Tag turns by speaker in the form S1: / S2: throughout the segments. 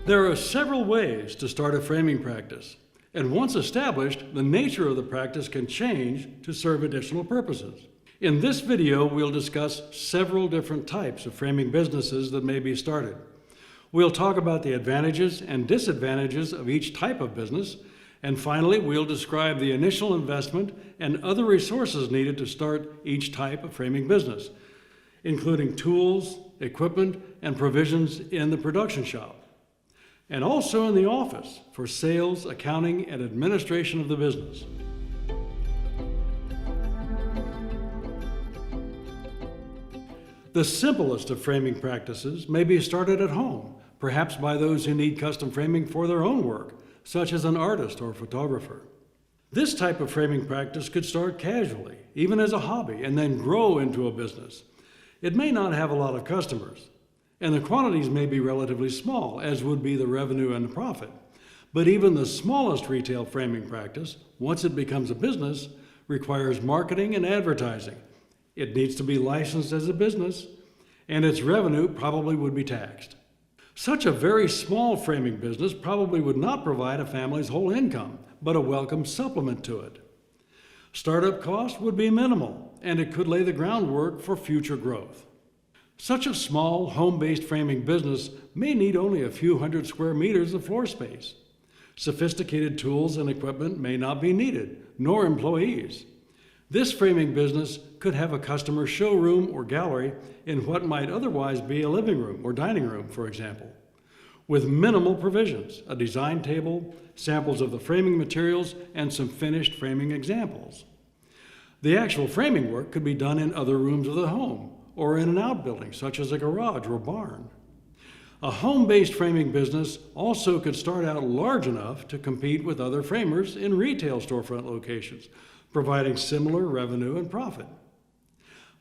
S1: There are several ways to start a framing practice, and once established, the nature of the practice can change to serve additional purposes. In this video, we'll discuss several different types of framing businesses that may be started. We'll talk about the advantages and disadvantages of each type of business, and finally, we'll describe the initial investment and other resources needed to start each type of framing business, including tools, equipment, and provisions in the production shop, and also in the office for sales, accounting, and administration of the business. The simplest of framing practices may be started at home, perhaps by those who need custom framing for their own work, such as an artist or photographer. This type of framing practice could start casually, even as a hobby, and then grow into a business. It may not have a lot of customers, and the quantities may be relatively small, as would be the revenue and the profit. But even the smallest retail framing practice, once it becomes a business, requires marketing and advertising. It needs to be licensed as a business, and its revenue probably would be taxed. Such a very small framing business probably would not provide a family's whole income, but a welcome supplement to it. Startup costs would be minimal, and it could lay the groundwork for future growth. Such a small, home-based framing business may need only a few hundred square meters of floor space. Sophisticated tools and equipment may not be needed, nor employees. This framing business could have a customer showroom or gallery in what might otherwise be a living room or dining room, for example, with minimal provisions, a design table, samples of the framing materials, and some finished framing examples. The actual framing work could be done in other rooms of the home, or in an outbuilding, such as a garage or barn. A home-based framing business also could start out large enough to compete with other framers in retail storefront locations, providing similar revenue and profit.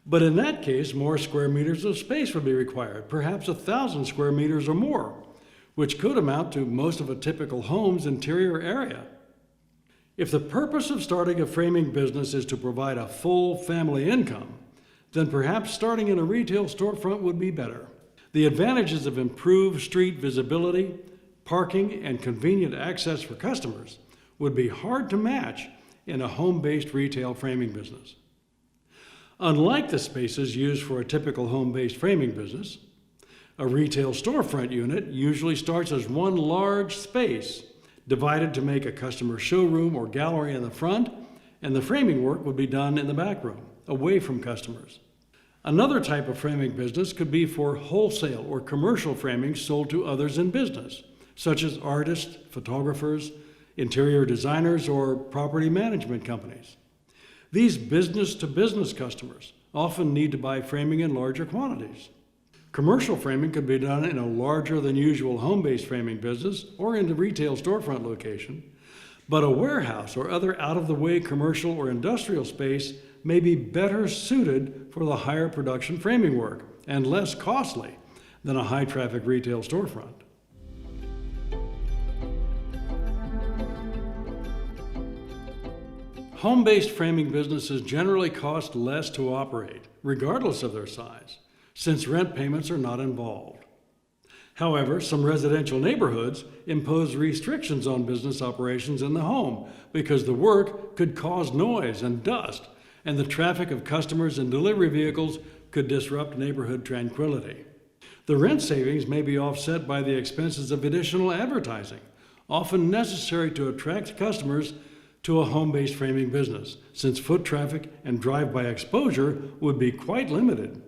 S1: But in that case, more square meters of space would be required, perhaps 1,000 square meters or more, which could amount to most of a typical home's interior area. If the purpose of starting a framing business is to provide a full family income, then perhaps starting in a retail storefront would be better. The advantages of improved street visibility, parking, and convenient access for customers would be hard to match in a home-based retail framing business. Unlike the spaces used for a typical home-based framing business, a retail storefront unit usually starts as one large space divided to make a customer showroom or gallery in the front, and the framing work would be done in the back room, away from customers. Another type of framing business could be for wholesale or commercial framing sold to others in business, such as artists, photographers, interior designers, or property management companies. These business-to-business customers often need to buy framing in larger quantities. Commercial framing could be done in a larger than usual home-based framing business or in the retail storefront location, but a warehouse or other out-of-the-way commercial or industrial space may be better suited for the higher production framing work and less costly than a high-traffic retail storefront. Home-based framing businesses generally cost less to operate, regardless of their size, since rent payments are not involved. However, some residential neighborhoods impose restrictions on business operations in the home because the work could cause noise and dust, and the traffic of customers and delivery vehicles could disrupt neighborhood tranquility. The rent savings may be offset by the expenses of additional advertising, often necessary to attract customers to a home-based framing business, since foot traffic and drive-by exposure would be quite limited.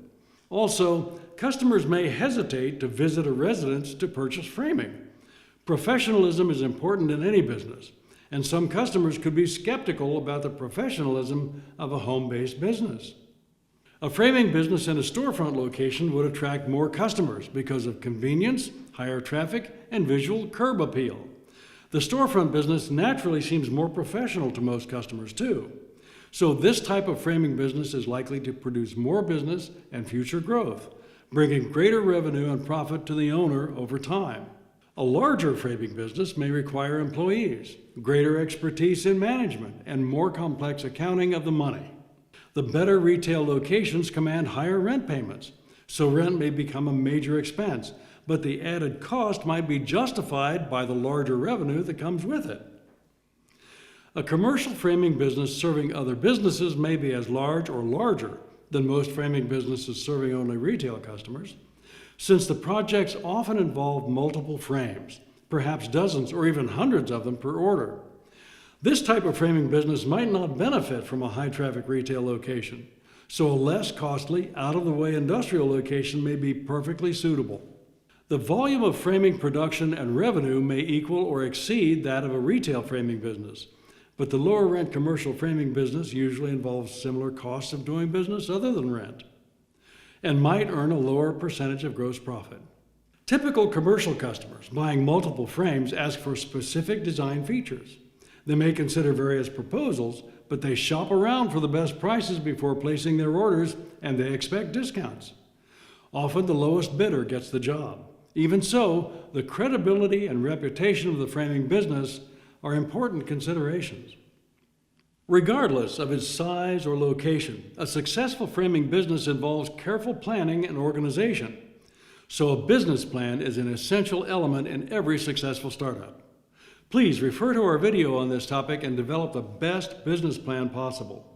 S1: Also, customers may hesitate to visit a residence to purchase framing. Professionalism is important in any business, and some customers could be skeptical about the professionalism of a home-based business. A framing business in a storefront location would attract more customers because of convenience, higher traffic, and visual curb appeal. The storefront business naturally seems more professional to most customers too. So this type of framing business is likely to produce more business and future growth, bringing greater revenue and profit to the owner over time. A larger framing business may require employees, greater expertise in management, and more complex accounting of the money. The better retail locations command higher rent payments, so rent may become a major expense, but the added cost might be justified by the larger revenue that comes with it. A commercial framing business serving other businesses may be as large or larger than most framing businesses serving only retail customers, since the projects often involve multiple frames, perhaps dozens or even hundreds of them per order. This type of framing business might not benefit from a high-traffic retail location, so a less costly, out-of-the-way industrial location may be perfectly suitable. The volume of framing production and revenue may equal or exceed that of a retail framing business, but the lower rent commercial framing business usually involves similar costs of doing business other than rent, and might earn a lower percentage of gross profit. Typical commercial customers buying multiple frames ask for specific design features. They may consider various proposals, but they shop around for the best prices before placing their orders, and they expect discounts. Often the lowest bidder gets the job. Even so, the credibility and reputation of the framing business are important considerations. Regardless of its size or location, a successful framing business involves careful planning and organization. So a business plan is an essential element in every successful startup. Please refer to our video on this topic and develop the best business plan possible.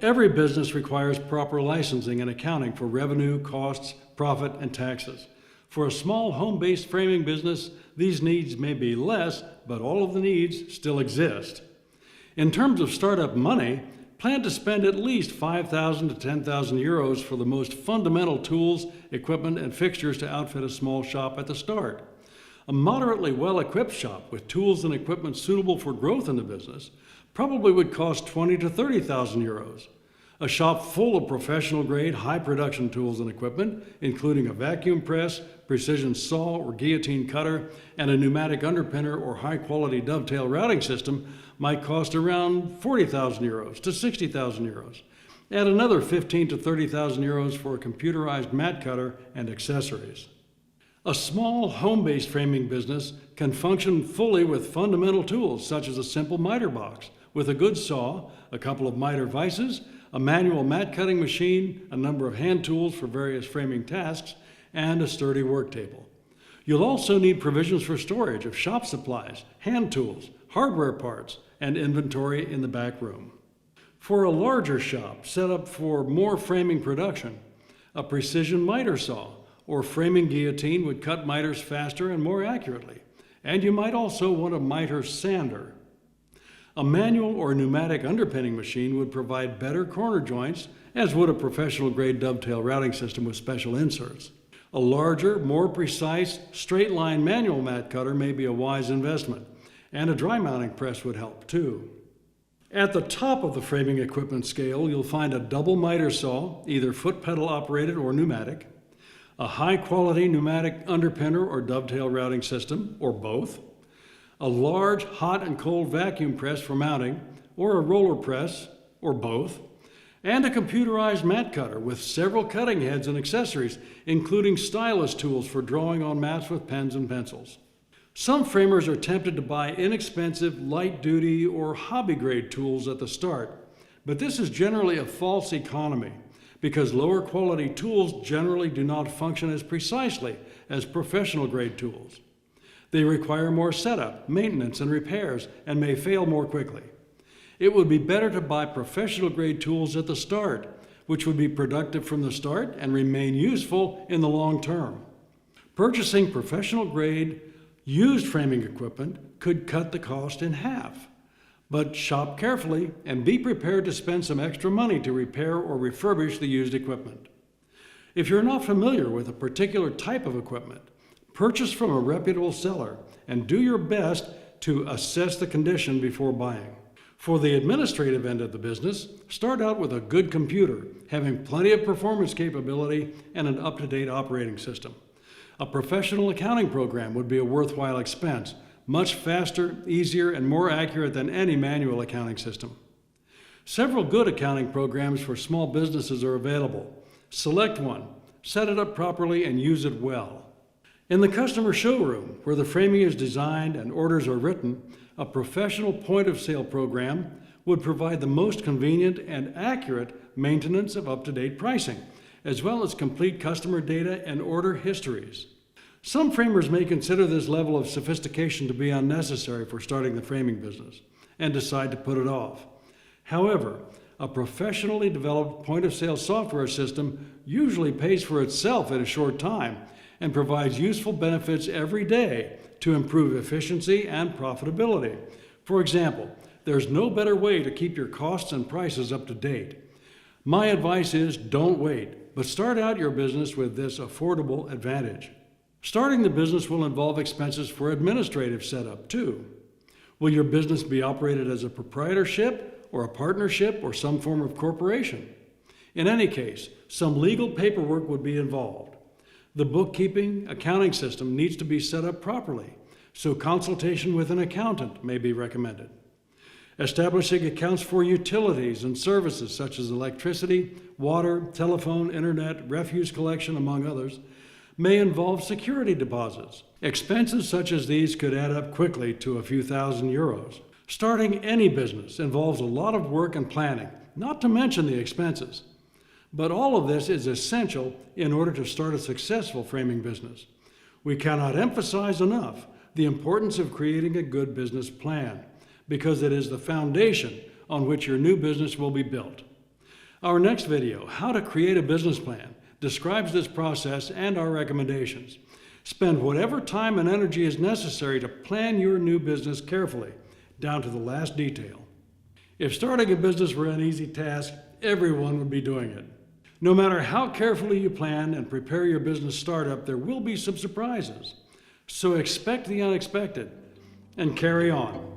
S1: Every business requires proper licensing and accounting for revenue, costs, profit, and taxes. For a small home-based framing business, these needs may be less, but all of the needs still exist. In terms of startup money, plan to spend at least 5,000 to 10,000 euros for the most fundamental tools, equipment, and fixtures to outfit a small shop at the start. A moderately well-equipped shop with tools and equipment suitable for growth in the business probably would cost 20,000 to 30,000 euros. A shop full of professional-grade, high-production tools and equipment, including a vacuum press, precision saw or guillotine cutter, and a pneumatic underpinner or high-quality dovetail routing system, might cost around 40,000 euros to 60,000 euros. Add another 15,000 to 30,000 euros for a computerized mat cutter and accessories. A small home-based framing business can function fully with fundamental tools such as a simple miter box with a good saw, a couple of miter vices, a manual mat cutting machine, a number of hand tools for various framing tasks, and a sturdy work table. You'll also need provisions for storage of shop supplies, hand tools, hardware parts, and inventory in the back room. For a larger shop set up for more framing production, a precision miter saw or framing guillotine would cut miters faster and more accurately, and you might also want a miter sander. A manual or pneumatic underpinning machine would provide better corner joints, as would a professional-grade dovetail routing system with special inserts. A larger, more precise, straight-line manual mat cutter may be a wise investment, and a dry mounting press would help too. At the top of the framing equipment scale, you'll find a double miter saw, either foot pedal operated or pneumatic, a high-quality pneumatic underpinner or dovetail routing system, or both, a large hot and cold vacuum press for mounting, or a roller press, or both, and a computerized mat cutter with several cutting heads and accessories, including stylus tools for drawing on mats with pens and pencils. Some framers are tempted to buy inexpensive, light-duty, or hobby-grade tools at the start, but this is generally a false economy because lower-quality tools generally do not function as precisely as professional-grade tools. They require more setup, maintenance, and repairs, and may fail more quickly. It would be better to buy professional-grade tools at the start, which would be productive from the start and remain useful in the long term. Purchasing professional-grade, used framing equipment could cut the cost in half. But shop carefully and be prepared to spend some extra money to repair or refurbish the used equipment. If you're not familiar with a particular type of equipment, purchase from a reputable seller and do your best to assess the condition before buying. For the administrative end of the business, start out with a good computer, having plenty of performance capability and an up-to-date operating system. A professional accounting program would be a worthwhile expense, much faster, easier, and more accurate than any manual accounting system. Several good accounting programs for small businesses are available. Select one, set it up properly, and use it well. In the customer showroom, where the framing is designed and orders are written, a professional point-of-sale program would provide the most convenient and accurate maintenance of up-to-date pricing, as well as complete customer data and order histories. Some framers may consider this level of sophistication to be unnecessary for starting the framing business and decide to put it off. However, a professionally developed point-of-sale software system usually pays for itself in a short time and provides useful benefits every day to improve efficiency and profitability. For example, there's no better way to keep your costs and prices up to date. My advice is don't wait, but start out your business with this affordable advantage. Starting the business will involve expenses for administrative setup too. Will your business be operated as a proprietorship or a partnership or some form of corporation? In any case, some legal paperwork would be involved. The bookkeeping, accounting system needs to be set up properly, so consultation with an accountant may be recommended. Establishing accounts for utilities and services such as electricity, water, telephone, internet, refuse collection, among others, may involve security deposits. Expenses such as these could add up quickly to a few thousand euros. Starting any business involves a lot of work and planning, not to mention the expenses. But all of this is essential in order to start a successful framing business. We cannot emphasize enough the importance of creating a good business plan, because it is the foundation on which your new business will be built. Our next video, How to Create a Business Plan, describes this process and our recommendations. Spend whatever time and energy is necessary to plan your new business carefully, down to the last detail. If starting a business were an easy task, everyone would be doing it. No matter how carefully you plan and prepare your business startup, there will be some surprises. So expect the unexpected and carry on.